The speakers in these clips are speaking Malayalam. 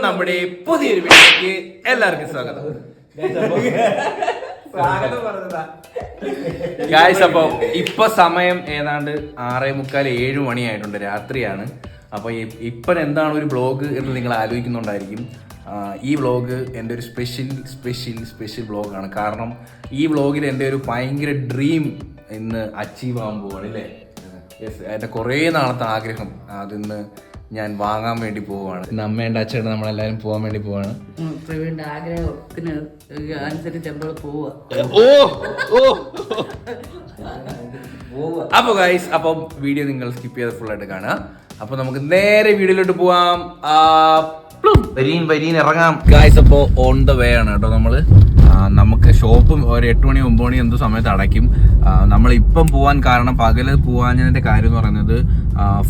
നമ്മുടെ പുതിയൊരു വീഡിയോക്ക് എല്ലാവർക്കും സ്വാഗതം. ഗായ്സ്, അപ്പോൾ ഇപ്പൊ സമയം ഏതാണ്ട് 6:45 മണിയായിട്ടുണ്ട്, രാത്രിയാണ്. അപ്പോൾ ഇപ്പം എന്താണ് ഒരു വ്ളോഗ് എന്ന് നിങ്ങൾ ആലോചിക്കുന്നുണ്ടായിരിക്കും. ഈ വ്ളോഗ് എൻ്റെ ഒരു സ്പെഷ്യൽ വ്ളോഗാണ്. കാരണം ഈ വ്ളോഗിൽ എൻ്റെ ഒരു ഭയങ്കര ഡ്രീം ഇന്ന് അച്ചീവ് ആകാൻ പോവാണ് അല്ലേ? യെസ്, എൻ്റെ കുറേ നാളത്തെ ആഗ്രഹം അതിന്ന് ഞാൻ വാങ്ങാൻ വേണ്ടി പോവാണ്. ഇന്ന് അമ്മേൻ്റെ അച്ഛൻ്റെ നമ്മളെല്ലാവരും പോകാൻ വേണ്ടി പോവാണ്. പ്രവീണിന്റെ ആഗ്രഹത്തിന് അനുസരിച്ച് നമ്മൾ പോവാ. അപ്പോൾ ഗൈസ്, അപ്പം വീഡിയോ നിങ്ങൾ സ്കിപ്പ് ചെയ്ത് ഫുള്ളായിട്ട് കാണുക. അപ്പോൾ നമുക്ക് നേരെ വീഡിയോയിലോട്ട് പോവാം. വരീൻ ഇറങ്ങാം ഗൈസ്. അപ്പോൾ ഓൺ ദ വേ ആണ് കേട്ടോ നമ്മള്. നമുക്ക് ഷോപ്പും ഒരു 8 മണി 9 മണി എന്തോ സമയത്ത് അടയ്ക്കും. നമ്മളിപ്പം പോകാൻ കാരണം, പകല് പോകാഞ്ഞതിൻ്റെ കാര്യം എന്ന് പറയുന്നത്,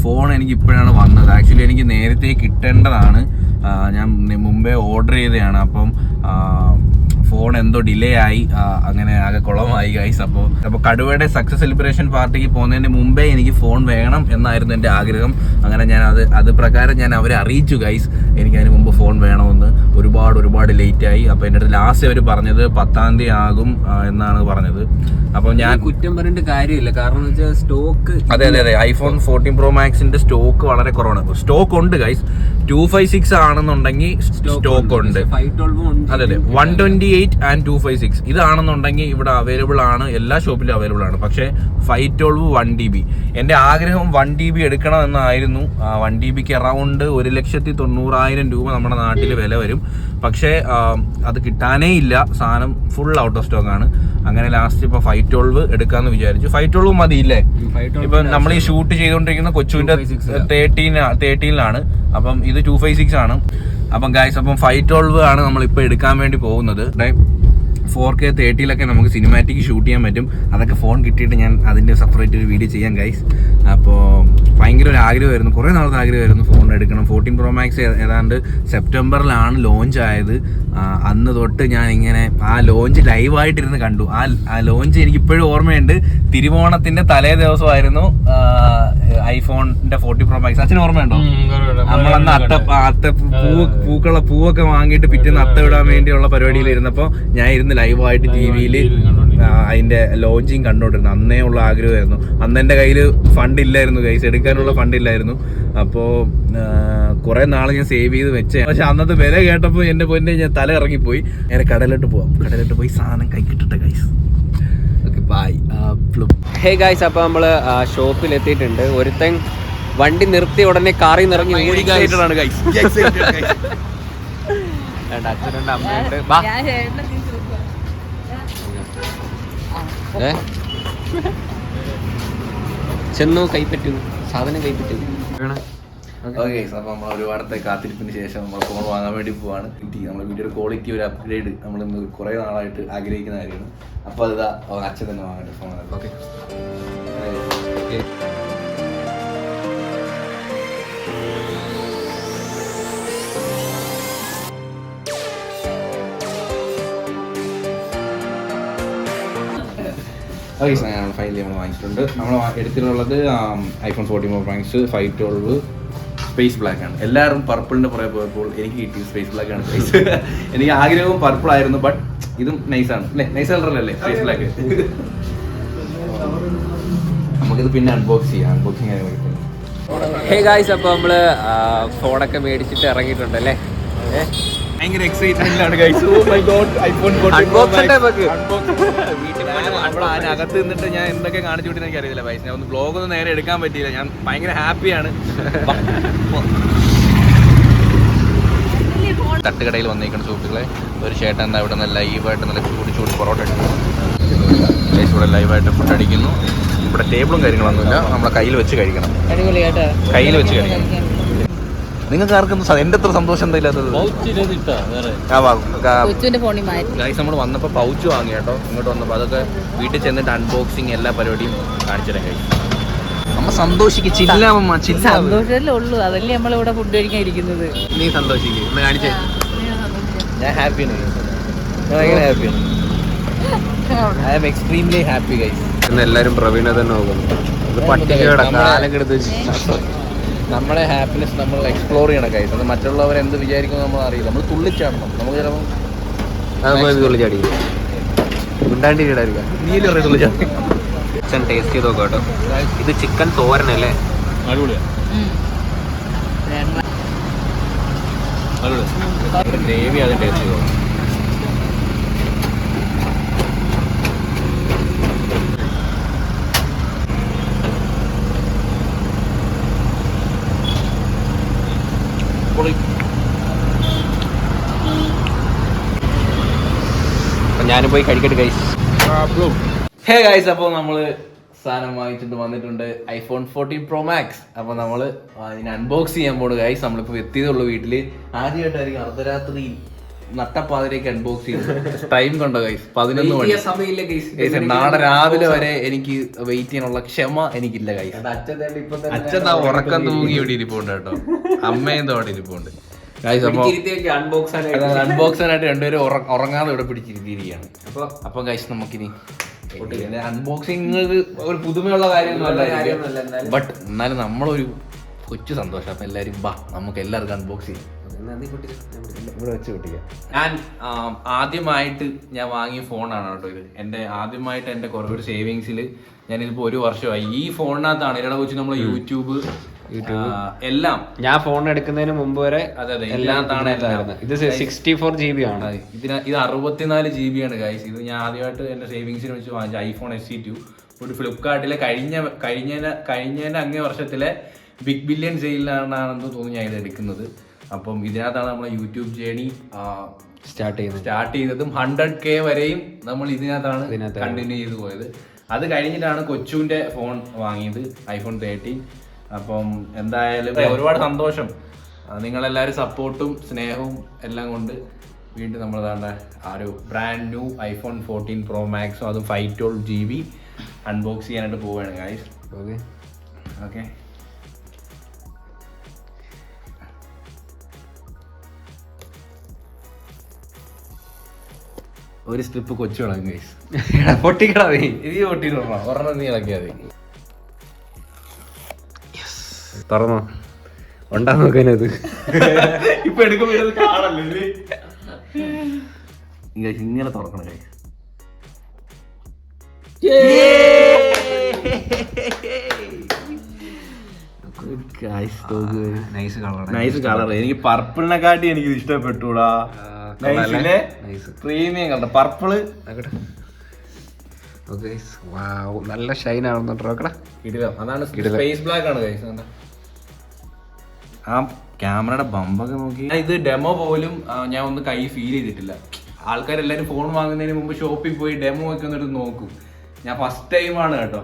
ഫോൺ എനിക്ക് ഇപ്പോഴാണ് വന്നത്. ആക്ച്വലി എനിക്ക് നേരത്തെ കിട്ടേണ്ടതാണ്. ഞാൻ മുമ്പേ ഓർഡർ ചെയ്തതാണ്. അപ്പം ഫോൺ എന്തോ ഡിലേ ആയി, അങ്ങനെ ആകെ കുളമായി ഗൈസ്. അപ്പോൾ കടുവയുടെ സക്സസ് സെലിബ്രേഷൻ പാർട്ടിക്ക് പോകുന്നതിന് മുമ്പേ എനിക്ക് ഫോൺ വേണം എന്നായിരുന്നു എൻ്റെ ആഗ്രഹം. അങ്ങനെ ഞാൻ അത് പ്രകാരം ഞാൻ അവരെ അറിയിച്ചു ഗൈസ്, എനിക്കതിന് മുമ്പ് ഫോൺ വേണമെന്ന്. ഒരുപാട് ലേറ്റായി. അപ്പോൾ എൻ്റെ അടുത്ത് ലാസ്റ്റ് അവർ പറഞ്ഞത് 10-ാം തീയതി ആകും എന്നാണ് പറഞ്ഞത്. അപ്പോൾ ഞാൻ കുറ്റം പറഞ്ഞിട്ട് കാര്യമില്ല, കാരണം എന്ന് വെച്ചാൽ സ്റ്റോക്ക്, അതെ ഐഫോൺ 14 Pro Maxന്റെ സ്റ്റോക്ക് വളരെ കുറവാണ്. സ്റ്റോക്ക് ഉണ്ട് ഗൈസ്, 256 ആണെന്നുണ്ടെങ്കിൽ സ്റ്റോക്ക് ഉണ്ട്. അതെ 128 and 256 ഇതാണെന്നുണ്ടെങ്കിൽ ഇവിടെ അവൈലബിൾ ആണ്, എല്ലാ ഷോപ്പിലും അവൈലബിൾ ആണ്. പക്ഷേ 512 1 GB, എൻ്റെ ആഗ്രഹം 1 GB എടുക്കണം എന്നായിരുന്നു. 1 GB അറൗണ്ട് 1,90,000 രൂപ നമ്മുടെ നാട്ടിൽ വില വരും. പക്ഷേ അത് കിട്ടാനേ ഇല്ല, സാധനം ഫുൾ ഔട്ട് ഓഫ് സ്റ്റോക്ക് ആണ്. അങ്ങനെ ലാസ്റ്റ് ഇപ്പോൾ 512 എടുക്കാന്ന് വിചാരിച്ചു. 512 മതി ഇല്ലേ? ഇപ്പൊ നമ്മൾ ഈ ഷൂട്ട് ചെയ്തുകൊണ്ടിരിക്കുന്ന കൊച്ചുവിന്റെ 13-ലാണ്. അപ്പം ഇത് 256 ആണ്. അപ്പം ഗൈസ്, അപ്പം 512 ആണ് നമ്മളിപ്പോൾ എടുക്കാൻ വേണ്ടി പോകുന്നത്. 4K 30-ലൊക്കെ നമുക്ക് സിനിമാറ്റിക് ഷൂട്ട് ചെയ്യാൻ പറ്റും. അതൊക്കെ ഫോൺ കിട്ടിയിട്ട് ഞാൻ അതിൻ്റെ സെപ്പറേറ്റ് ഒരു വീഡിയോ ചെയ്യാം ഗൈസ്. അപ്പോൾ ഭയങ്കര ഒരു ആഗ്രഹമായിരുന്നു, കുറേ നാളത്തെ ആഗ്രഹമായിരുന്നു ഫോൺ എടുക്കണം. 14 Pro Max ഏതാണ്ട് സെപ്റ്റംബറിലാണ് ലോഞ്ച് ആയത്. അന്ന് തൊട്ട് ഞാൻ ഇങ്ങനെ ആ ലോഞ്ച് ലൈവായിട്ടിരുന്ന് കണ്ടു. ആ ലോഞ്ച് എനിക്കിപ്പോഴും ഓർമ്മയുണ്ട്. തിരുവോണത്തിൻ്റെ തലേ ദിവസമായിരുന്നു ഐഫോണിൻ്റെ 14 Pro Max. അച്ഛന് ഓർമ്മയുണ്ടോ? നമ്മളന്ന് പൂവൊക്കെ വാങ്ങിയിട്ട് പിറ്റേന്ന് അത്ത വിടാൻ വേണ്ടിയുള്ള പരിപാടിയിലിരുന്നപ്പോൾ ഞാൻ ഇരുന്ന് ലൈവായിട്ട് TV-യിൽ അതിന്റെ ലോഞ്ചിങ് കണ്ടോണ്ടിരുന്നു. അന്നേ ഉള്ള ആഗ്രഹമായിരുന്നു. അന്ന് എൻ്റെ കയ്യിൽ ഫണ്ട് ഇല്ലായിരുന്നു ഗൈസ്, എടുക്കാനുള്ള ഫണ്ട് ഇല്ലായിരുന്നു. അപ്പോൾ കുറെ നാൾ ഞാൻ സേവ് ചെയ്ത് വെച്ചേ. പക്ഷെ അന്നത്തെ വില കേട്ടപ്പോൾ എൻ്റെ പൊന്നെ ഞാൻ തല ഇറങ്ങിപ്പോയി. ഞാൻ കടയിലോട്ട് പോയി സാധനം കൈക്കിട്ടെ guys. Okay bye. Hey guys, അപ്പോൾ നമ്മൾ ഷോപ്പിൽ എത്തിയിട്ടുണ്ട്. ഒരുത്തൻ വണ്ടി നിർത്തി ഉടനെ കാറിൽ നിന്ന് ഇറങ്ങി ഓടി. അച്ഛനുണ്ട്, അമ്മയുണ്ട്. ചെന്നു കൈപ്പറ്റു, സാധനം കൈപ്പറ്റു. ഓക്കെ, അപ്പോൾ നമ്മൾ ഒരുപാടത്തെ കാത്തിരിപ്പിന് ശേഷം നമ്മൾ ഫോൺ വാങ്ങാൻ വേണ്ടി പോവാണ്. നമ്മുടെ വീഡിയോയുടെ ക്വാളിറ്റി ഒരു അപ്ഗ്രേഡ് നമ്മൾ ഇന്ന് കുറേ നാളായിട്ട് ആഗ്രഹിക്കുന്ന കാര്യമാണ്. അപ്പോൾ അതാ അച്ഛൻ തന്നെ വാങ്ങട്ടെ ഫോൺ. ഓക്കെ ഞങ്ങൾ ഫൈനലി നമ്മൾ വാങ്ങിച്ചിട്ടുണ്ട്. നമ്മൾ എടുത്തിട്ടുള്ളത് iPhone 14 Pro Max 512 space black ആണ്. എല്ലാവരും പർപ്പിളിൻ്റെ പുറകെ പോയപ്പോൾ എനിക്ക് കിട്ടിയത് സ്പേസ് ബ്ലാക്ക് ആണ്. എനിക്ക് ആഗ്രഹവും പർപ്പിൾ ആയിരുന്നു, ബട്ട് ഇതും നൈസാണ് അല്ലേ? നൈസ് കളറല്ലേ സ്പേസ് ബ്ലാക്ക്? നമുക്കിത് പിന്നെ അൺബോക്സിങ് ഹേ ഗായ്സ്, അപ്പോൾ നമ്മൾ ഫോണൊക്കെ മേടിച്ചിട്ട് ഇറങ്ങിയിട്ടുണ്ട് അല്ലേ? ഭയങ്കര എക്സൈറ്റ്മെന്റിലാണ് guys. Oh my god, iPhone അതിനകത്ത് നിന്നിട്ട് ഞാൻ എന്തൊക്കെ കാണിച്ചു വിട്ടെന്ന് എനിക്ക് അറിയില്ല പൈസ. ഞാൻ ഒന്ന് ബ്ലോഗൊന്നും നേരെ എടുക്കാൻ പറ്റിയില്ല. ഞാൻ ഭയങ്കര ഹാപ്പിയാണ്. തട്ടുകടയിൽ വന്നേക്കുന്ന സുഹൃത്തുക്കളെ, ഒരു ചേട്ടൻ എന്താ ഇവിടെ നല്ല ലൈവായിട്ട് നല്ല ചൂട് പൊറോട്ട അടിക്കുന്നു. ഇവിടെ ലൈവായിട്ട് ഫുഡ് അടിക്കുന്നു. ഇവിടെ ടേബിളും കാര്യങ്ങളൊന്നുമില്ല, നമ്മളെ കയ്യിൽ വെച്ച് കഴിക്കണം. നിങ്ങൾക്ക് ആർക്കും എൻ്റെ അത്ര സന്തോഷം എന്താ ഇല്ലാത്തത്? നമ്മൾ വന്നപ്പോൾ പൗച്ച് വാങ്ങി കേട്ടോ. ഇങ്ങോട്ട് വന്നപ്പോൾ അതൊക്കെ വീട്ടിൽ ചെന്നിട്ട് അൺബോക്സിങ് എല്ലാ പരിപാടിയും കാണിച്ചിടാൻ കഴിയും. നമ്മ സന്തോഷിക്കില്ല. സന്തോഷമല്ലേ ഉള്ളൂ, അതല്ലേ നമ്മളിവിടെ ഫുഡ് കഴിക്കാൻ ഇരിക്കുന്നത്. നീ സന്തോഷിക്കും, ഒന്ന് കാണിച്ചേ. ഞാൻ ഹാപ്പിയാണ്, ഭയങ്കര ഹാപ്പിയാണ്. I am extremely happy guys. എല്ലാവരും പ്രവീണ തന്നെ നോക്കുന്നു. പട്ടികയുടെ കാലൊക്കെ എടുത്ത് വെച്ച് നമ്മളെ ഹാപ്പിനെസ് നമ്മൾ എക്സ്പ്ലോർ ചെയ്യണം ഗൈസ്. അത് മറ്റുള്ളവർ എന്ത് വിചാരിക്കും നമ്മൾ അറിയില്ല. നമ്മൾ തുള്ളിച്ചാടണം. നമുക്ക് ചിലപ്പോൾ ചാടി ഉണ്ടാണ്ടിരിക്കും നീല് പറയും തുള്ളിച്ചാടി. ചിക്കൻ ടേസ്റ്റ് ചെയ്ത് നോക്കാം കേട്ടോ. ഇത് ചിക്കൻ തോരനല്ലേ? അടിപൊളിയാ. ഗ്രേവി അത് ടേസ്റ്റ് ചെയ്തോ. ഞാനും പോയി കഴിക്കട്ടെ ഗൈസ്. ഹേ ഗൈസ്, അപ്പോൾ നമ്മള് സാധനം വാങ്ങിച്ചിട്ട് വന്നിട്ടുണ്ട്, iPhone 14 Pro Max. അപ്പോൾ നമ്മള് അതിന് അൺബോക്സ് ചെയ്യാൻ പോണു ഗൈസ്. നമ്മളിപ്പോൾ എത്തിയതുള്ളൂ വീട്ടില്. ആദ്യമായിട്ടായിരിക്കും അർദ്ധരാത്രി നട്ടപ്പാതിരേക്ക് അൺബോക്സ് ചെയ്ത്. ടൈം കണ്ടോ ഗൈസ്? 11 മണി. നാളെ രാവിലെ വരെ എനിക്ക് വെയിറ്റ് ചെയ്യാനുള്ള ക്ഷമ എനിക്കില്ല ഗൈസ്. അച്ഛൻ ഉറക്കം തൂങ്ങി ഇവിടെ ഇരിപ്പുണ്ട് കേട്ടോ. അമ്മയും തോടെ ഇരിപ്പുണ്ട് ഗൈസ്. അൺബോക്സ് ആയിട്ട് രണ്ടുപേരും ഉറങ്ങാതെ ഇവിടെ പിടിച്ചിരിക്കുകയാണ്. അപ്പൊ ഗൈസ് നമുക്കിനി അൺബോക്സിങ് ഒരു പുതുമയുള്ള കാര്യമൊന്നുമല്ല, ബട്ട് എന്നാലും നമ്മളൊരു കൊച്ചു സന്തോഷം. അപ്പൊ എല്ലാരും ബാ, നമുക്ക് എല്ലാവർക്കും അൺബോക്സ് ചെയ്യാം. ഇവിടെ വെച്ച് പൊട്ടിക്കാം. ഞാൻ ആദ്യമായിട്ട് ഞാൻ വാങ്ങിയ ഫോണാണ് കേട്ടോ ഇത്. എന്റെ ആദ്യമായിട്ട് എന്റെ കുറേ ഒരു സേവിങ്സിൽ ഞാനിതിപ്പോ 1 വർഷമായി ഈ ഫോണിനകത്താണ് ഇതിനെ വെച്ച് നമ്മൾ യൂട്യൂബ് എല്ലാം. ഞാൻ ഫോൺ എടുക്കുന്നതിന് മുമ്പ് വരെ അതെ എല്ലാത്താണ്. ഇത് 64 GB ആണ്. ഇത് 64 GB ആണ് ഗൈസ്. ഇത് ഞാൻ ആദ്യമായിട്ട് എന്റെ സേവിങ്സിന് വെച്ച് വാങ്ങിച്ച iPhone SE2 ഒരു ഫ്ലിപ്കാർട്ടിലെ കഴിഞ്ഞതിന്റെ അങ്ങേ വർഷത്തിലെ ബിഗ് ബില്യൺ സെയിലാണെന്ന് തോന്നുന്നു ഞാൻ ഇത് എടുക്കുന്നത്. അപ്പം ഇതിനകത്താണ് നമ്മളെ യൂട്യൂബ് ജേണി സ്റ്റാർട്ട് ചെയ്തതും 100K വരെയും നമ്മൾ ഇതിനകത്താണ് കണ്ടിന്യൂ ചെയ്തു പോയത്. അത് കഴിഞ്ഞിട്ടാണ് കൊച്ചുവിന്റെ ഫോൺ വാങ്ങിയത്, iPhone 13. അപ്പം എന്തായാലും ഒരുപാട് സന്തോഷം. നിങ്ങളെല്ലാവരും സപ്പോർട്ടും സ്നേഹവും എല്ലാം കൊണ്ട് വീണ്ടും നമ്മൾ ആ ഒരു brand new iPhone 14 Pro Max അതും 512 GB അൺബോക്സ് ചെയ്യാനായിട്ട് പോവുകയാണ് ഗൈസ്. ഓക്കെ ഒരു സ്ട്രിപ്പ് കൊച്ചു കളയും ഗൈസ്. പൊട്ടിക്കടാ നീ. ഇത് പൊട്ടിക്കണം, ഒരെണ്ണം നീ ഇളക്കിയാൽ മതി. തുറന്നോ ഉണ്ടാ നോക്കാനത്. ഇപ്പൊ എടുക്കുമ്പോ കാണല്ലേ ഇങ്ങനെ തുറക്കണം ഗൈസ്. Nice colour. എനിക്ക് പർപ്പിളിനെക്കാട്ടി എനിക്ക് ഇഷ്ടപ്പെട്ടൂടാ. Premium colour purple. നല്ല ഷൈൻ ആവുന്നുണ്ടോ. അതാണ് സ്പേസ് ബ്ലാക്ക് ആണ് ഗൈസ്. ആ ക്യാമറയുടെ ബമ്പൊക്കെ നോക്കി. ഇത് ഡെമോ പോലും ഞാൻ ഒന്ന് കൈ ഫീൽ ചെയ്തിട്ടില്ല. ആൾക്കാരെല്ലാരും ഫോൺ വാങ്ങുന്നതിന് മുമ്പ് ഷോപ്പിൽ പോയി ഡെമോ ഒക്കെ എന്നിട്ട് നോക്കും. ഞാൻ ഫസ്റ്റ് ടൈമാണ് കേട്ടോ.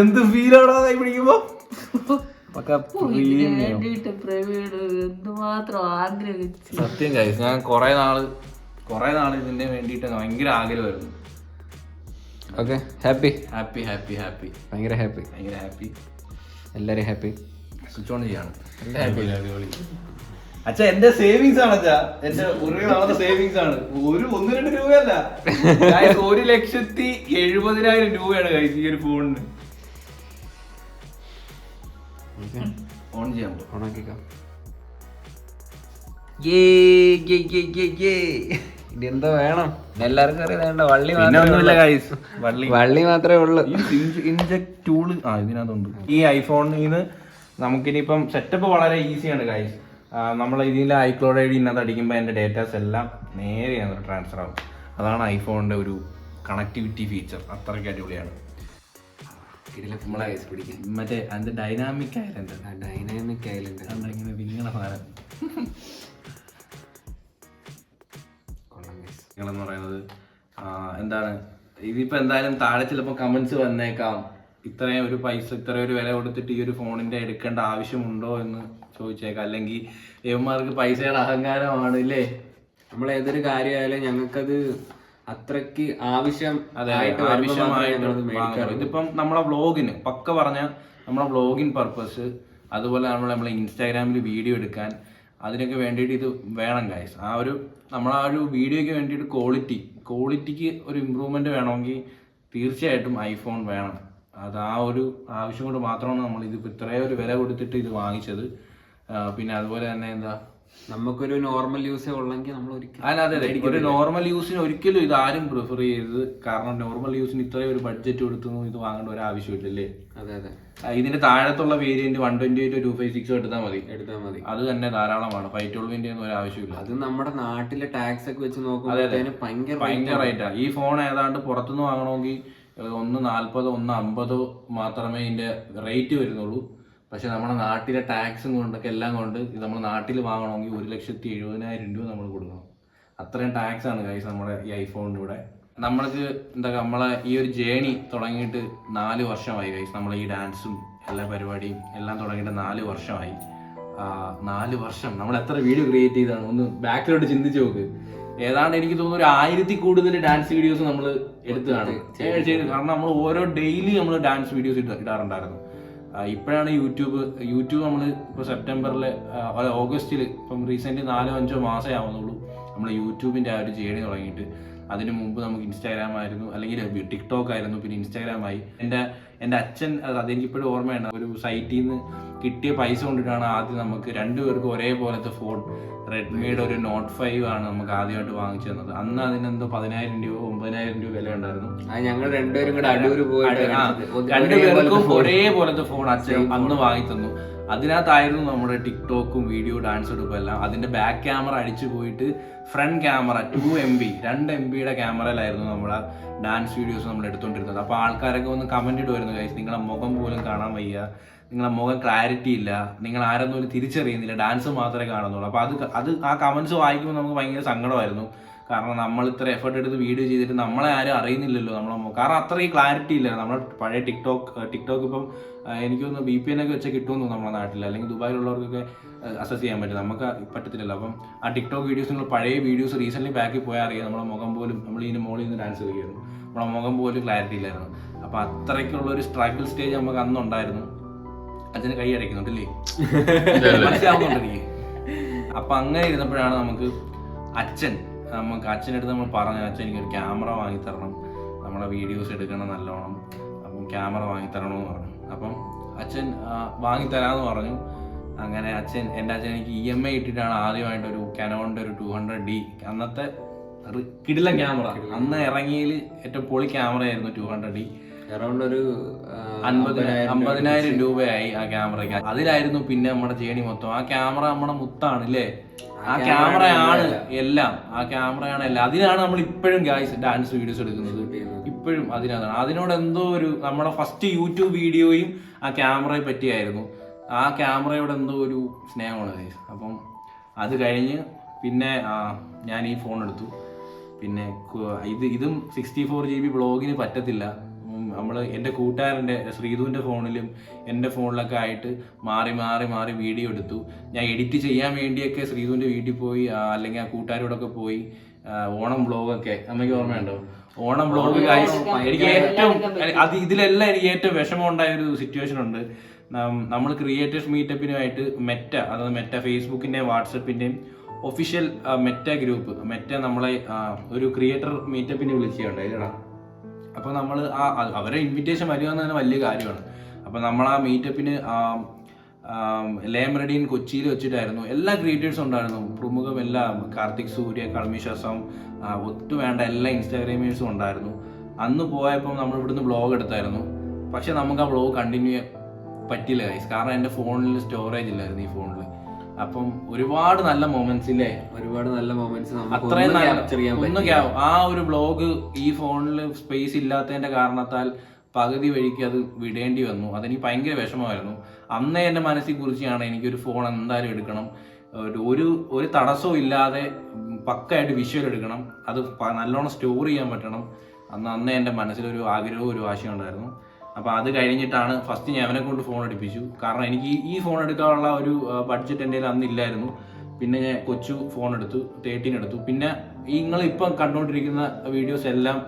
എന്ത് ഫീലാണോ പിടിക്കുമ്പോ. സത്യം ഗൈസ്, ഞാൻ കൊറേ നാള് ഇതിന്റെ വേണ്ടിട്ട് ഭയങ്കര ആഗ്രഹമായിരുന്നു. Okay happy happy happy happy ഭയങ്കര ഹാപ്പി എല്ലാരും ഹാപ്പി. സ്വിച്ച് ഓൺ ചെയ്യാണ്. അടിപൊളി. അച്ഛാ എന്റെ സേവിങ്സ് ആണ് അച്ഛാ. എന്റെ ഒരു സേവിങ്സ് ആണ്. 1-2 രൂപയല്ല, 1,70,70,000 രൂപയാണ് കഴിച്ച് ഈ ഒരു ഫോണിന്. ഓൺ ചെയ്യാൻ ഓണാക്കിക്കാം. ഇനി എന്തോ വേണം എല്ലാവർക്കും അറിയാം. വള്ളി മാത്രമേ ഉള്ളൂ. ഇൻജെക്ട് ടൂള് ഇതിനകത്തുണ്ട്. ഈ ഐഫോണിന് നമുക്കിനിപ്പം സെറ്റപ്പ് വളരെ ഈസിയാണ് ഗൈസ്. നമ്മൾ ഇതിൽ iCloud ID ഇതിനകത്ത് അടിക്കുമ്പോൾ എൻ്റെ ഡേറ്റാസ് എല്ലാം നേരെ ട്രാൻസ്ഫർ ആവും. അതാണ് ഐഫോണിൻ്റെ ഒരു കണക്ടിവിറ്റി ഫീച്ചർ. അത്രയ്ക്ക് അടിപൊളിയാണ്. മറ്റേ അതിന്റെ ഡൈനാമിക് ഐലൻഡ് ഇങ്ങനെ വിങ്ങണ സാധനം എന്ന് പറയുന്നത് എന്താണ്. ഇതിപ്പോ എന്തായാലും താഴെ ചിലപ്പോൾ കമന്റ്സ് വന്നേക്കാം, ഇത്രയും ഒരു പൈസ ഇത്രയും ഒരു വില കൊടുത്തിട്ട് ഈ ഒരു ഫോണിന്റെ എടുക്കേണ്ട ആവശ്യമുണ്ടോ എന്ന് ചോദിച്ചേക്കാം. അല്ലെങ്കിൽ ഇവന്മാർക്ക് പൈസയുടെ അഹങ്കാരമാണ് ഇല്ലേ. നമ്മൾ ഏതൊരു കാര്യമായാലും ഞങ്ങൾക്കത് അത്രക്ക് ആവശ്യമായിട്ട്. ഇതിപ്പം നമ്മളെ വ്ളോഗിന് പക്ക പറഞ്ഞ നമ്മളെ വ്ളോഗിൻ പർപ്പസ്, അതുപോലെ നമ്മളെ ഇൻസ്റ്റാഗ്രാമിൽ വീഡിയോ എടുക്കാൻ, അതിനൊക്കെ വേണ്ടിയിട്ട് ഇത് വേണം ഗൈസ്. നമ്മളാ ഒരു വീഡിയോയ്ക്ക് വേണ്ടിയിട്ട് ക്വാളിറ്റിക്ക് ഒരു ഇമ്പ്രൂവ്മെൻറ്റ് വേണമെങ്കിൽ തീർച്ചയായിട്ടും ഐഫോൺ വേണം. അത് ആ ഒരു ആവശ്യം കൊണ്ട് മാത്രമാണ് നമ്മൾ ഇതിപ്പോൾ ഇത്രയും ഒരു വില കൊടുത്തിട്ട് ഇത് വാങ്ങിച്ചത്. പിന്നെ അതുപോലെ തന്നെ എന്താ, നമുക്കൊരു നോർമൽ യൂസേ ഉള്ളെങ്കിൽ നമ്മൾ അതെ ഒരു നോർമൽ യൂസിന് ഒരിക്കലും ഇത് ആരും പ്രിഫർ ചെയ്യരുത്. കാരണം നോർമൽ യൂസിന് ഇത്രയും ഒരു ബഡ്ജറ്റ് കൊടുത്തൊന്നും ഇത് വാങ്ങേണ്ട ഒരു ആവശ്യമില്ലല്ലേ. അതെ. ഇതിന്റെ താഴത്തുള്ള വേരിയന്റ് 128 256 എടുത്താൽ മതി. അത് തന്നെ ധാരാളമാണ്. 512 ഒന്നും ഒരു ആവശ്യമില്ല. അത് നമ്മുടെ നാട്ടിലെ ടാക്സ് ഒക്കെ വെച്ച് നോക്കുമ്പോൾ ഭയങ്കര റേറ്റാ. ഈ ഫോൺ ഏതാണ്ട് പുറത്തുനിന്ന് വാങ്ങണമെങ്കിൽ 140 150 മാത്രമേ ഇതിന്റെ റേറ്റ് വരുന്നുള്ളൂ. പക്ഷെ നമ്മുടെ നാട്ടിലെ ടാക്സും കൊണ്ടൊക്കെ എല്ലാം കൊണ്ട് ഇത് നമ്മൾ നാട്ടിൽ വാങ്ങണമെങ്കിൽ 1,70,000 രൂപ നമ്മൾ കൊടുക്കണം. അത്രയും ടാക്സ് ആണ് ഗൈസ് നമ്മുടെ ഈ ഐഫോണിന് ഇവിടെ. നമ്മൾക്ക് നമ്മളെ ഈ ഒരു ജേണി തുടങ്ങിയിട്ട് 4 വർഷമായി ഗൈസ്. നമ്മൾ ഈ ഡാൻസും എല്ലാ പരിപാടിയും എല്ലാം തുടങ്ങിയിട്ട് 4 വർഷമായി. 4 വർഷം നമ്മൾ എത്ര വീഡിയോ ക്രിയേറ്റ് ചെയ്താണ്, ഒന്ന് ബാക്കിലോട്ട് ചിന്തിച്ച് നോക്ക്. ഏതാണ്ട് എനിക്ക് തോന്നുന്നു ഒരു 1000 കൂടുതൽ ഡാൻസ് വീഡിയോസ് നമ്മൾ എടുത്തതാണ് ചെയ്ത്. കാരണം നമ്മൾ ഓരോ ഡെയിലി നമ്മൾ ഡാൻസ് വീഡിയോസ് ഇടാറുണ്ടായിരുന്നു. ഇപ്പോഴാണ് യൂട്യൂബ് നമ്മൾ ഇപ്പോൾ സെപ്റ്റംബറിൽ ഓഗസ്റ്റിൽ ഇപ്പം റീസെൻ്റ് 4-5 മാസമേ ആവുന്നുള്ളൂ നമ്മൾ യൂട്യൂബിൻ്റെ ആ ഒരു ജേണി തുടങ്ങിയിട്ട്. അതിന് മുമ്പ് നമുക്ക് ഇൻസ്റ്റാഗ്രാം ആയിരുന്നു, അല്ലെങ്കിൽ ടിക്ടോക്ക് ആയിരുന്നു, പിന്നെ ഇൻസ്റ്റാഗ്രാമായി. എൻ്റെ അച്ഛൻ അതെനിക്കിപ്പോഴും ഓർമ്മയാണ്. ഒരു സൈറ്റിൽ നിന്ന് കിട്ടിയ പൈസ കൊണ്ടിട്ടാണ് ആദ്യം നമുക്ക് 2 പേർക്കും ഒരേപോലത്തെ ഫോൺ, റെഡ്മിയുടെ ഒരു Note 5 ആണ് നമുക്ക് ആദ്യമായിട്ട് വാങ്ങിച്ചു തന്നത്. അന്ന് അതിനെന്തോ 10,000 രൂപ 9,000 രൂപ വില ഉണ്ടായിരുന്നു. ഞങ്ങൾ 2 പേരും കൂടെ അടൂർ പോയിട്ട് 2 പേർക്കും ഒരേപോലത്തെ ഫോൺ അച്ഛൻ അന്ന് വാങ്ങി തന്നു. അതിനകത്തായിരുന്നു നമ്മുടെ ടിക്ടോക്കും വീഡിയോ ഡാൻസ് എടുപ്പും എല്ലാം. അതിന്റെ ബാക്ക് ക്യാമറ അടിച്ചു പോയിട്ട് ഫ്രണ്ട് ക്യാമറ 2 MB ക്യാമറയിലായിരുന്നു നമ്മുടെ ഡാൻസ് വീഡിയോസ് നമ്മൾ എടുത്തോണ്ടിരുന്നത്. അപ്പൊ ആൾക്കാരൊക്കെ ഒന്ന് കമന്റ് ഇടുമായിരുന്നു, ഗൈസ് നിങ്ങളെ മുഖം പോലും കാണാൻ വയ്യ, നിങ്ങളെ മുഖം ക്ലാരിറ്റി ഇല്ല, നിങ്ങൾ ആരെന്നും ഒരു തിരിച്ചറിയുന്നില്ല, ഡാൻസ് മാത്രമേ കാണുന്നുള്ളൂ. അപ്പൊ അത് ആ കമന്റ്സ് വായിക്കുമ്പോൾ നമുക്ക് ഭയങ്കര സങ്കടമായിരുന്നു. കാരണം നമ്മൾ ഇത്ര എഫേർട്ട് എടുത്ത് വീഡിയോ ചെയ്തിട്ട് നമ്മളെ ആരും അറിയുന്നില്ലല്ലോ കാരണം അത്രയും ക്ലാരിറ്റി ഇല്ല. നമ്മുടെ പഴയ ടിക്ടോക്ക് ഇപ്പം എനിക്കൊന്ന് VPN ഒക്കെ വെച്ചാൽ കിട്ടുമെന്ന് നമ്മുടെ നാട്ടിൽ, അല്ലെങ്കിൽ ദുബായിലുള്ളവർക്കൊക്കെ അസസ് ചെയ്യാൻ പറ്റും, നമുക്ക് പറ്റത്തില്ലല്ലോ. അപ്പം ആ ടിക്ടോക്ക് വീഡിയോസ് പഴയ വീഡിയോസ് റീസെന്റ് ബാക്കിൽ പോയാൽ അറിയാം നമ്മുടെ മുഖം പോലും, നമ്മൾ ഇതിന് മോളിൽ നിന്ന് ഡാൻസ് കളിക്കുമായിരുന്നു, നമ്മുടെ മുഖം പോലും ക്ലാരിറ്റി ഇല്ലായിരുന്നു. അപ്പം അത്രയ്ക്കുള്ള ഒരു സ്ട്രഗിൾ സ്റ്റേജ് നമുക്ക് അന്നുണ്ടായിരുന്നു. അച്ഛന് കൈ അടയ്ക്കുന്നുണ്ടല്ലേ, മനസ്സിലാവുന്നുണ്ട് എനിക്ക്. അപ്പൊ അങ്ങനെ ഇരുന്നപ്പോഴാണ് അച്ഛനടുത്ത് നമ്മൾ പറഞ്ഞു, അച്ഛൻ എനിക്കൊരു ക്യാമറ വാങ്ങിത്തരണം, നമ്മളെ വീഡിയോസ് എടുക്കണം നല്ലോണം, അപ്പം ക്യാമറ വാങ്ങിത്തരണമെന്ന് പറഞ്ഞു. അപ്പം അച്ഛൻ വാങ്ങിത്തരാമെന്ന് പറഞ്ഞു. അങ്ങനെ എൻ്റെ അച്ഛൻ എനിക്ക് EMI ഇട്ടിട്ടാണ് ആദ്യമായിട്ട് ഒരു കാനോണിൻ്റെ ഒരു 200D, അന്നത്തെ കിടിലൻ ക്യാമറ, അന്ന് ഇറങ്ങിയതിൽ ഏറ്റവും പൊളി ക്യാമറയായിരുന്നു 200D. അറൗണ്ട് ഒരു 50,000 രൂപയായി ആ ക്യാമറയ്ക്ക്. അതിലായിരുന്നു പിന്നെ നമ്മുടെ ജേണി മൊത്തം. ആ ക്യാമറ നമ്മുടെ മുത്താണ് ഇല്ലേ, ആ ക്യാമറയാണ് എല്ലാം. അതിനാണ് നമ്മൾ ഇപ്പോഴും ഡാൻസ് വീഡിയോസ് എടുക്കുന്നത്, ഇപ്പോഴും അതിനകത്താണ്. അതിനോട് എന്തോ ഒരു നമ്മുടെ ഫസ്റ്റ് യൂട്യൂബ് വീഡിയോയും ആ ക്യാമറയെ പറ്റിയായിരുന്നു. ആ ക്യാമറയോട് എന്തോ ഒരു സ്നേഹമാണ് ഗൈസ്. അപ്പം അത് കഴിഞ്ഞ് പിന്നെ ഞാൻ ഈ ഫോൺ എടുത്തു. പിന്നെ ഇതും 64GB ബ്ലോഗിന് പറ്റത്തില്ല. എൻ്റെ കൂട്ടുകാരൻ്റെ ശ്രീധുവിൻ്റെ ഫോണിലും എൻ്റെ ഫോണിലൊക്കെ ആയിട്ട് മാറി വീഡിയോ എടുത്തു. ഞാൻ എഡിറ്റ് ചെയ്യാൻ വേണ്ടിയൊക്കെ ശ്രീധുവിൻ്റെ വീട്ടിൽ പോയി, അല്ലെങ്കിൽ ആ കൂട്ടുകാരോടൊക്കെ പോയി ഓണം ബ്ലോഗൊക്കെ, അമ്മയ്ക്ക് ഓർമ്മയുണ്ടോ? ഓണം ബ്ലോഗ് എനിക്ക് ഇതിലെല്ലാം എനിക്ക് ഏറ്റവും വിഷമം ഉണ്ടായ ഒരു സിറ്റുവേഷൻ ഉണ്ട്. നമ്മൾ ക്രിയേറ്റേഴ്സ് മീറ്റപ്പിനുമായിട്ട് അതായത് മെറ്റ ഫേസ്ബുക്കിൻ്റെയും വാട്സപ്പിൻ്റെയും ഒഫീഷ്യൽ മെറ്റ ഗ്രൂപ്പ്, നമ്മളെ ഒരു ക്രിയേറ്റർ മീറ്റപ്പിന് വിളിക്കുകയുണ്ടായില്ലടാ. അപ്പോൾ നമ്മൾ അവരെ ഇൻവിറ്റേഷൻ വരിക എന്ന് തന്നെ വലിയ കാര്യമാണ്. അപ്പോൾ നമ്മൾ ആ മീറ്റപ്പിന് ലേമറഡീൻ കൊച്ചിയിൽ വെച്ചിട്ടായിരുന്നു. എല്ലാ ക്രിയേറ്റേഴ്സും ഉണ്ടായിരുന്നു, പ്രമുഖം എല്ലാം, കാർത്തിക് സൂര്യ, കൾമിശ്വാസം, ഒട്ടുവേണ്ട എല്ലാ ഇൻസ്റ്റാഗ്രാമേഴ്സും ഉണ്ടായിരുന്നു. അന്ന് പോയപ്പോൾ നമ്മൾ ഇവിടുന്ന് ബ്ലോഗ് എടുത്തായിരുന്നു. പക്ഷെ നമുക്ക് ആ ബ്ലോഗ് കണ്ടിന്യൂ പറ്റില്ല ഗൈസ്, കാരണം എൻ്റെ ഫോണിൽ സ്റ്റോറേജ് ഇല്ലായിരുന്നു ഈ ഫോണിൽ. അപ്പം ഒരുപാട് നല്ല മൊമെന്റ്സ് ഇല്ലേ, ആ ഒരു ബ്ലോഗ് ഈ ഫോണിൽ സ്പേസ് ഇല്ലാത്തതിന്റെ കാരണത്താൽ പകുതി വഴിക്ക് അത് വിടേണ്ടി വന്നു. അതെനിക്ക് ഭയങ്കര വിഷമമായിരുന്നു. അന്നേ എൻ്റെ മനസ്സിൽ കുറിച്ചാണ് എനിക്കൊരു ഫോൺ എന്തായാലും എടുക്കണം, ഒരു തടസ്സവും ഇല്ലാതെ പക്കയായിട്ട് വിഷ്വൽ എടുക്കണം, അത് നല്ലോണം സ്റ്റോർ ചെയ്യാൻ പറ്റണം. അന്നേ എൻ്റെ മനസ്സിലൊരു ആഗ്രഹവും ഒരു വാശിയും ഉണ്ടായിരുന്നു. അപ്പോൾ അത് കഴിഞ്ഞിട്ടാണ് ഫസ്റ്റ് ഞാൻ അവനെ കൊണ്ട് ഫോൺ എടുപ്പിച്ചു. കാരണം എനിക്ക് ഈ ഫോൺ എടുക്കാനുള്ള ഒരു ബഡ്ജറ്റ് എൻ്റെ കയ്യിൽ അന്നില്ലായിരുന്നു. പിന്നെ ഞാൻ കൊച്ചു ഫോൺ എടുത്തു, 13 എടുത്തു. പിന്നെ നിങ്ങളിപ്പം കണ്ടുകൊണ്ടിരിക്കുന്ന വീഡിയോസ് എല്ലാം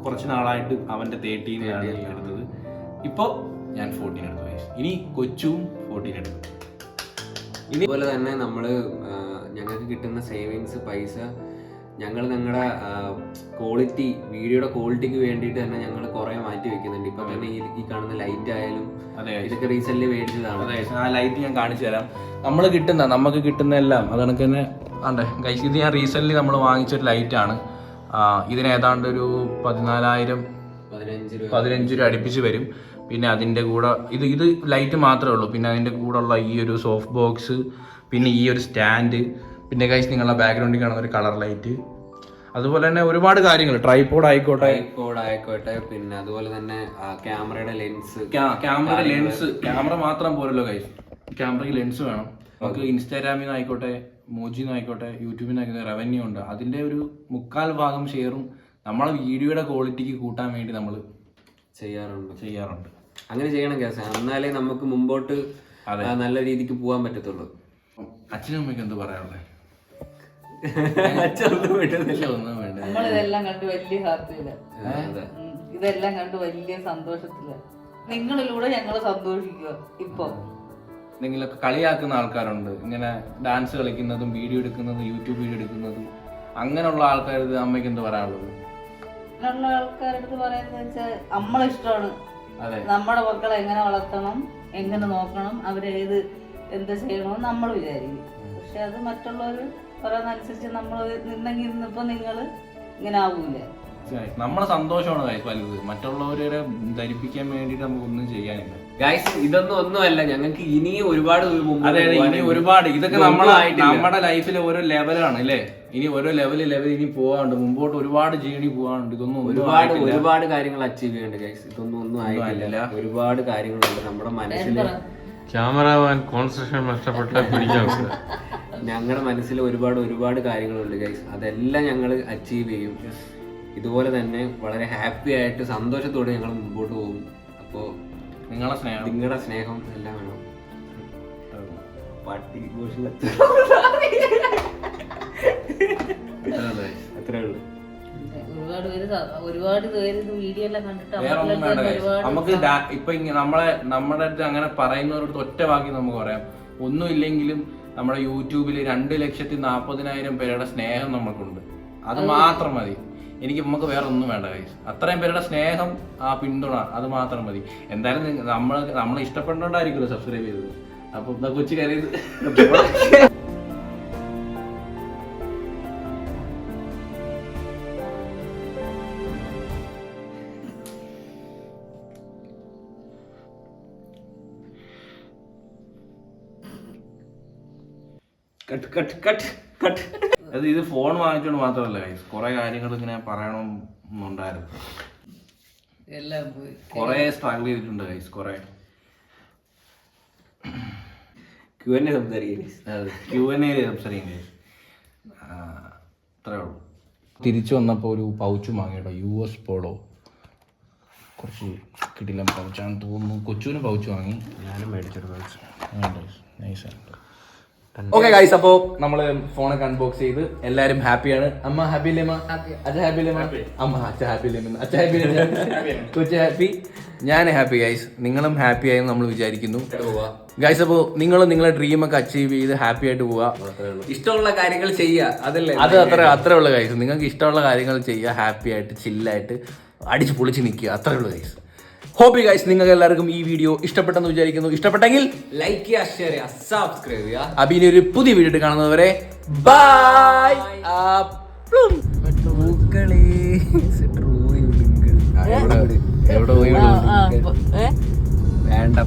കുറച്ച് നാളായിട്ട് അവൻ്റെ 13 എടുത്തത്. ഇപ്പോൾ ഞാൻ 14 എടുത്തു. ഇനി കൊച്ചും 14 എടുത്തു. ഇതുപോലെ തന്നെ നമ്മൾ ഞങ്ങൾക്ക് കിട്ടുന്ന സേവിങ്സ് പൈസ ഞങ്ങൾ ഞങ്ങളുടെ ക്വാളിറ്റി വീഡിയോയുടെ ക്വാളിറ്റിക്ക് വേണ്ടിയിട്ട് തന്നെ ഞങ്ങൾ കുറെ മാറ്റി വെക്കുന്നുണ്ട്. ഇപ്പൊ തന്നെ ഈ കാണുന്ന ലൈറ്റ് ആയാലും ഇതൊക്കെ റീസെന്റ് മേടിച്ചതാണ്. അതെ, ആ ലൈറ്റ് ഞാൻ കാണിച്ചു തരാം. നമുക്ക് കിട്ടുന്ന എല്ലാം അത് കണക്ക് തന്നെ ആണ്ടേ ഗൈസ്. ഇത് ഞാൻ റീസെന്റ് നമ്മൾ വാങ്ങിച്ചൊരു ലൈറ്റാണ്. ഇതിന് ഏതാണ്ട് ഒരു 15 രൂപ അടുപ്പിച്ച് വരും. പിന്നെ അതിൻ്റെ കൂടെ ഇത് ലൈറ്റ് മാത്രമേ ഉള്ളൂ. പിന്നെ അതിൻ്റെ കൂടെ ഉള്ള ഈ ഒരു സോഫ്റ്റ് ബോക്സ്, പിന്നെ ഈ ഒരു സ്റ്റാൻഡ്, പിന്നെ ഗൈസ് നിങ്ങളുടെ ബാക്ക്ഗ്രൗണ്ടിൽ കാണുന്ന ഒരു കളർ ലൈറ്റ്, അതുപോലെ തന്നെ ഒരുപാട് കാര്യങ്ങൾ, ട്രൈപോഡ് ആയിക്കോട്ടെ, പിന്നെ അതുപോലെ തന്നെ ക്യാമറയുടെ ലെൻസ്, ക്യാമറ മാത്രം പോരല്ലോ ഗൈസ്, ക്യാമറയ്ക്ക് ലെൻസ് വേണം. നമുക്ക് ഇൻസ്റ്റാഗ്രാമിൽ നിന്ന് ആയിക്കോട്ടെ, മോജിയിൽ നിന്ന് ആയിക്കോട്ടെ, യൂട്യൂബിൽ നിന്ന് ആയിക്കോട്ടെ, റവന്യൂ ഉണ്ട്. അതിൻ്റെ ഒരു 3/4 ഭാഗം ഷെയറും നമ്മളെ വീഡിയോയുടെ ക്വാളിറ്റിക്ക് കൂട്ടാൻ വേണ്ടി നമ്മൾ ചെയ്യാറുണ്ട്. അങ്ങനെ ചെയ്യണം കേസ്, എന്നാലേ നമുക്ക് മുമ്പോട്ട് നല്ല രീതിക്ക് പോകാൻ പറ്റത്തുള്ളൂ. അച്ഛനും അമ്മയ്ക്ക് എന്ത് പറയാനുള്ളത്? നമ്മളിതെല്ലാം കണ്ട് വലിയ ഹാപ്പിയില്ല, ഇതെല്ലാം കണ്ട് വലിയ സന്തോഷത്തില്. നിങ്ങളിലൂടെ ഞങ്ങൾ സന്തോഷിക്കുക. ഇപ്പൊ എന്തെങ്കിലുമൊക്കെ കളിയാക്കുന്ന ആൾക്കാരുണ്ട്, ഇങ്ങനെ ഡാൻസ് കളിക്കുന്നതും വീഡിയോ എടുക്കുന്നതും യൂട്യൂബ് വീഡിയോ എടുക്കുന്നതും, അങ്ങനെയുള്ള ആൾക്കാർക്ക് അമ്മയ്ക്ക് എന്ത് പറയാനുള്ളത്? അങ്ങനെയുള്ള ആൾക്കാരടുത്ത് പറയുന്നത് വെച്ചാൽ നമ്മളെ ഇഷ്ടമാണ്, നമ്മുടെ മക്കളെ എങ്ങനെ വളർത്തണം, എങ്ങനെ നോക്കണം, അവരേത് എന്ത് ചെയ്യണമെന്ന് നമ്മൾ വിചാരിക്കും. പക്ഷെ അത് മറ്റുള്ളവർ പറയുന്നതനുസരിച്ച് നമ്മൾ നിന്നെങ്കിൽ ഇന്നിപ്പോ നിങ്ങള് ഇങ്ങനെ ആവൂല. നമ്മളെ സന്തോഷമാണ് ഗൈസ് വലുത്, മറ്റുള്ളവരെ ധരിപ്പിക്കാൻ വേണ്ടിട്ട് നമുക്ക് ഒന്നും ചെയ്യാനില്ല ഗൈസ്. ഒന്നുമല്ല, ഞങ്ങൾക്ക് ഇനിയും ഒരുപാട് ഇതൊക്കെ നമ്മുടെ ലൈഫിലെ ഓരോ ലെവലാണ് അല്ലേ. ഇനി ഓരോ ലെവൽ ഇനി പോവാണ്ട്, മുമ്പോട്ട് ഒരുപാട് ജേണി പോവാണ്ട്. ഇതൊന്നും ഒരുപാട് കാര്യങ്ങൾ അച്ചീവ് ചെയ്യണ്ട് ഗൈസ്. ഒന്നും ആയിട്ടില്ല, ഒരുപാട് കാര്യങ്ങളുണ്ട് നമ്മുടെ മനസ്സിൽ. ക്യാമറമാൻ കോൺസെൻട്രേഷൻ നഷ്ടപ്പെട്ട ഞങ്ങളുടെ മനസ്സിൽ ഒരുപാട് കാര്യങ്ങളുണ്ട് ഗൈസ്. അതെല്ലാം ഞങ്ങൾ അച്ചീവ് ചെയ്യും. ഇതുപോലെ തന്നെ വളരെ ഹാപ്പി ആയിട്ട് സന്തോഷത്തോടെ ഞങ്ങൾ മുമ്പോട്ട് പോകും. അപ്പോൾ നിങ്ങളുടെ സ്നേഹം എല്ലാം വേണം. അത്രേ ഉള്ളൂ. ഒരുപാട് പേര് വീഡിയോ എല്ലാം കണ്ടിട്ട് നമുക്ക് ഇപ്പൊ നമ്മുടെ അടുത്ത് അങ്ങനെ പറയുന്നവരുടെ ഒറ്റ വാക്കി നമുക്ക് പറയാം, ഒന്നുമില്ലെങ്കിലും നമ്മുടെ യൂട്യൂബിൽ 2,40,000 പേരുടെ സ്നേഹം നമുക്കുണ്ട്. അത് മാത്രം മതി. നമുക്ക് വേറെ ഒന്നും വേണ്ട ഗൈസ്. അത്രയും പേരുടെ സ്നേഹം, ആ പിന്തുണ, അത് മാത്രം മതി. എന്തായാലും നമ്മളെ ഇഷ്ടപ്പെടേണ്ടായിരിക്കുമല്ലോ സബ്സ്ക്രൈബ് ചെയ്തത്. അപ്പൊ കൊച്ചു കരയത് അത് ഇത് ഫോൺ വാങ്ങിച്ചോണ്ട് മാത്രമല്ല ഗൈസ്, കുറെ കാര്യങ്ങൾ ഇങ്ങനെ പറയണമെന്നുണ്ടായിരുന്നു. കുറെ സ്ട്രഗിൾ ചെയ്തിട്ടുണ്ട് ഗൈസ്. കുറെ Q&A സംസാരിക്കും ഗൈസ്. അത്രേ ഉള്ളൂ. തിരിച്ചു വന്നപ്പോൾ ഒരു പൗച്ച് വാങ്ങിട്ടോ, US പോളോ. കുറച്ച് കിടിലം പൗച്ചാണെന്ന് തോന്നുന്നു. കൊച്ചുവിന് പൗച്ച് വാങ്ങി, ഞാനും മേടിച്ചൊരു പൗച്ച്. നൈസാണ്. ഓക്കെ ഗൈസ്, അപ്പോൾ നമ്മള് ഫോണൊക്കെ അൺബോക്സ് ചെയ്ത് എല്ലാരും ഹാപ്പിയാണ്. അമ്മ ഹാപ്പി അല്ലേ? അച്ഛ ഹാപ്പി അല്ലേ? അമ്മ അച്ഛ ഹാപ്പി അല്ലേ? അച്ഛ ഹാപ്പി അല്ലേ? കൊച്ചു ഹാപ്പി, ഞാൻ ഹാപ്പി ഗൈസ്. നിങ്ങളും ഹാപ്പി ആയെന്ന് നമ്മൾ വിചാരിക്കുന്നു ഗൈസ്. അപ്പോൾ നിങ്ങളും നിങ്ങളുടെ ഡ്രീമൊക്കെ അച്ചീവ് ചെയ്ത് ഹാപ്പി ആയിട്ട് പോവുക. ഇഷ്ടമുള്ള കാര്യങ്ങൾ ചെയ്യുക, അതല്ലേ അത് അത്രേ ഉള്ളൂ ഗൈസ്. നിങ്ങൾക്ക് ഇഷ്ടമുള്ള കാര്യങ്ങൾ ചെയ്യുക, ഹാപ്പി ആയിട്ട് ചില്ലായിട്ട് അടിച്ച് പൊളിച്ച് നിൽക്കുക, അത്രേ ഉള്ളൂ ഗൈസ്. ഹോപ്പ് ഗൈസ് നിങ്ങൾക്ക് എല്ലാവർക്കും ഈ വീഡിയോ ഇഷ്ടപ്പെട്ടെന്ന് വിചാരിക്കുന്നു. ഇഷ്ടപ്പെട്ടെങ്കിൽ ലൈക്ക് ചെയ്യുക, ഷെയർ ചെയ്യുക, സബ്സ്ക്രൈബ് ചെയ്യുക. അപ്പൊ ഇനി ഒരു പുതിയ വീഡിയോ കാണുന്നതുവരെ ബൈ. എവിടെ വേണ്ട.